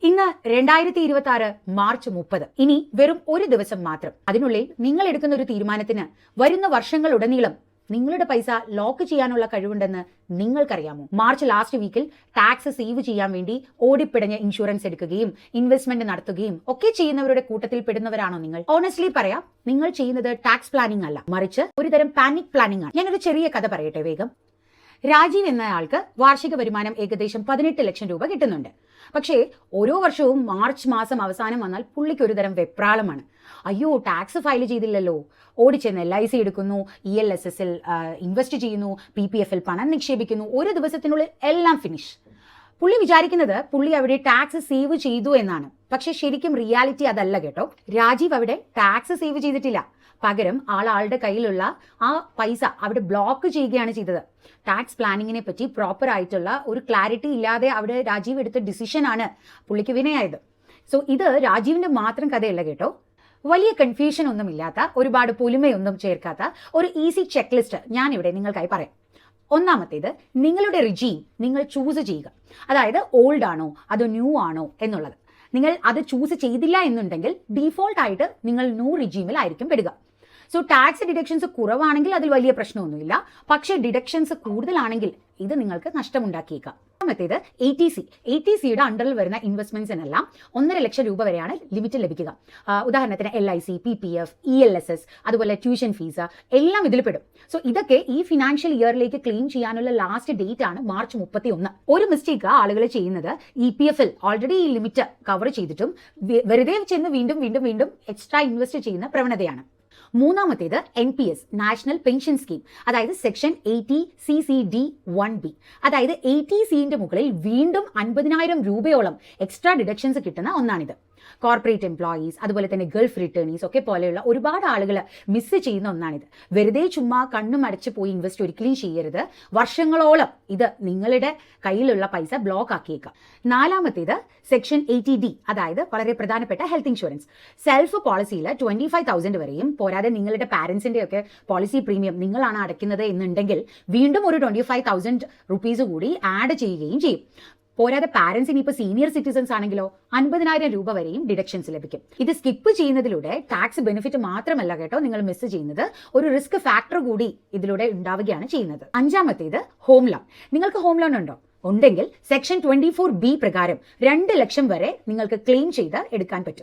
ഇന്ന് 2026 മാർച്ച് 30. ഇനി വെറും ഒരു ദിവസം മാത്രം. അതിനുള്ളിൽ നിങ്ങൾ എടുക്കുന്ന ഒരു തീരുമാനത്തിന് വരുന്ന വർഷങ്ങളുടനീളം നിങ്ങളുടെ പൈസ ലോക്ക് ചെയ്യാനുള്ള കഴിവുണ്ടെന്ന് നിങ്ങൾക്കറിയാമോ? മാർച്ച് ലാസ്റ്റ് വീക്കിൽ ടാക്സ് സേവ് ചെയ്യാൻ വേണ്ടി ഓടിപ്പിടഞ്ഞ് ഇൻഷുറൻസ് എടുക്കുകയും ഇൻവെസ്റ്റ്മെന്റ് നടത്തുകയും ഒക്കെ ചെയ്യുന്നവരുടെ കൂട്ടത്തിൽ പെടുന്നവരാണോ നിങ്ങൾ? ഓണസ്റ്റ്ലി പറയാം, നിങ്ങൾ ചെയ്യുന്നത് ടാക്സ് പ്ലാനിംഗ് അല്ല, മറിച്ച് ഒരുതരം പാനിക് പ്ലാനിംഗ് ആണ്. ഞാനൊരു ചെറിയ കഥ പറയട്ടെ വേഗം. രാജീവ് എന്നയാൾക്ക് വാർഷിക വരുമാനം ഏകദേശം 18 ലക്ഷം രൂപ കിട്ടുന്നുണ്ട്. പക്ഷേ ഓരോ വർഷവും മാർച്ച് മാസം അവസാനം വന്നാൽ പുള്ളിക്ക് ഒരു തരം വെപ്രാളമാണ്. അയ്യോ, ടാക്സ് ഫയൽ ചെയ്തില്ലല്ലോ. ഓടിച്ചെന്ന് LIC എടുക്കുന്നു, ELSSൽ ഇൻവെസ്റ്റ് ചെയ്യുന്നു, PPFൽ പണം നിക്ഷേപിക്കുന്നു. ഒരു ദിവസത്തിനുള്ളിൽ എല്ലാം ഫിനിഷ്. പുള്ളി വിചാരിക്കുന്നത് പുള്ളി അവിടെ ടാക്സ് സേവ് ചെയ്തു എന്നാണ്. പക്ഷെ ശരിക്കും റിയാലിറ്റി അതല്ല കേട്ടോ. രാജീവ് അവിടെ ടാക്സ് സേവ് ചെയ്തിട്ടില്ല. പകരം ആളുടെ കയ്യിലുള്ള ആ പൈസ അവിടെ ബ്ലോക്ക് ചെയ്യുകയാണ് ചെയ്തത്. ടാക്സ് പ്ലാനിങ്ങിനെ പറ്റി പ്രോപ്പർ ആയിട്ടുള്ള ഒരു ക്ലാരിറ്റി ഇല്ലാതെ അവിടെ രാജീവ് എടുത്ത ഡിസിഷനാണ് പുള്ളിക്ക് വിനയായത്. സോ ഇത് രാജീവിന്റെ മാത്രം കഥയല്ല കേട്ടോ. വലിയ കൺഫ്യൂഷൻ ഒന്നും ഇല്ലാത്ത, ഒരുപാട് പൊലിമയൊന്നും ചേർക്കാത്ത ഒരു ഈസി ചെക്ക് ലിസ്റ്റ് ഞാനിവിടെ നിങ്ങൾക്കായി പറയാം. ഒന്നാമത്തേത്, നിങ്ങളുടെ റിജീം നിങ്ങൾ ചൂസ് ചെയ്യുക. അതായത് ഓൾഡ് ആണോ അതോ ന്യൂ ആണോ എന്നുള്ളത്. നിങ്ങൾ അത് ചൂസ് ചെയ്തില്ല എന്നുണ്ടെങ്കിൽ ഡീഫോൾട്ട് ആയിട്ട് നിങ്ങൾ ന്യൂ റിജീമിലായിരിക്കും പെടുക. സോ ടാക്സ് ഡിഡക്ഷൻസ് കുറവാണെങ്കിൽ അതിൽ വലിയ പ്രശ്നമൊന്നുമില്ല. പക്ഷേ ഡിഡക്ഷൻസ് കൂടുതലാണെങ്കിൽ ഇത് നിങ്ങൾക്ക് നഷ്ടമുണ്ടാക്കിയേക്കാം. രണ്ടാമത്തേത് ATCയുടെ അണ്ടറിൽ വരുന്ന ഇൻവെസ്റ്റ്മെന്റ്സിനെല്ലാം 1.5 ലക്ഷം രൂപ വരെയാണ് ലിമിറ്റ് ലഭിക്കുക. ഉദാഹരണത്തിന് LIC, PPF, ELSS, അതുപോലെ ട്യൂഷൻ ഫീസ് എല്ലാം ഇതിൽ പെടും. സോ ഇതൊക്കെ ഈ ഫിനാൻഷ്യൽ ഇയറിലേക്ക് ക്ലെയിം ചെയ്യാനുള്ള ലാസ്റ്റ് ഡേറ്റ് ആണ് മാർച്ച് 31. ഒരു മിസ്റ്റേക്ക് ആളുകൾ ചെയ്യുന്നത് EPFൽ ഓൾറെഡി ഈ ലിമിറ്റ് കവർ ചെയ്തിട്ടും വെറുതെ ചെന്ന് വീണ്ടും വീണ്ടും വീണ്ടും എക്സ്ട്രാ ഇൻവെസ്റ്റ് ചെയ്യുന്ന പ്രവണതയാണ്. മൂന്നാമത്തേത് NPS, നാഷണൽ പെൻഷൻ സ്കീം, അതായത് സെക്ഷൻ 80CCD1B. അതായത് 80Cന്റെ മുകളിൽ വീണ്ടും 50,000 രൂപയോളം എക്സ്ട്രാ ഡിഡക്ഷൻസ് കിട്ടുന്ന ഒന്നാണിത്. കോർപ്പറേറ്റ് എംപ്ലോയീസ്, അതുപോലെ തന്നെ ഗൾഫ് റിട്ടേണീസ് ഒക്കെ പോലെയുള്ള ഒരുപാട് ആളുകൾ മിസ് ചെയ്യുന്ന ഒന്നാണിത്. വെറുതെ ചുമ്മാ കണ്ണും അടച്ച് പോയി ഇൻവെസ്റ്റ് ഒരിക്കലും ചെയ്യരുത്. വർഷങ്ങളോളം ഇത് നിങ്ങളുടെ കയ്യിലുള്ള പൈസ ബ്ലോക്ക് ആക്കിയേക്കാം. നാലാമത്തേത് സെക്ഷൻ 80D, അതായത് വളരെ പ്രധാനപ്പെട്ട ഹെൽത്ത് ഇൻഷുറൻസ്. സെൽഫ് പോളിസിയിൽ 25,000 വരെയും പോരാതെ നിങ്ങളുടെ പാരൻസിന്റെ ഒക്കെ പോളിസി പ്രീമിയം നിങ്ങളാണ് അടയ്ക്കുന്നത് എന്നുണ്ടെങ്കിൽ വീണ്ടും ഒരു 25,000 റുപ്പീസ് കൂടി ആഡ് ചെയ്യുകയും ചെയ്യും. പോരാതെ പാരൻസ് ഇനിയിപ്പോൾ സീനിയർ സിറ്റിസൺസ് ആണെങ്കിലോ 50,000 രൂപ വരെയും ഡിഡക്ഷൻസ് ലഭിക്കും. ഇത് സ്കിപ്പ് ചെയ്യുന്നതിലൂടെ ടാക്സ് ബെനിഫിറ്റ് മാത്രമല്ല കേട്ടോ നിങ്ങൾ മിസ് ചെയ്യുന്നത്, ഒരു റിസ്ക് ഫാക്ടർ കൂടി ഇതിലൂടെ ഉണ്ടാവുകയാണ് ചെയ്യുന്നത്. അഞ്ചാമത്തേത് ഹോം ലോൺ. നിങ്ങൾക്ക് ഹോം ലോൺ ഉണ്ടോ? ഉണ്ടെങ്കിൽ സെക്ഷൻ 24B പ്രകാരം 2 ലക്ഷം വരെ നിങ്ങൾക്ക് ക്ലെയിം ചെയ്ത് എടുക്കാൻ പറ്റും.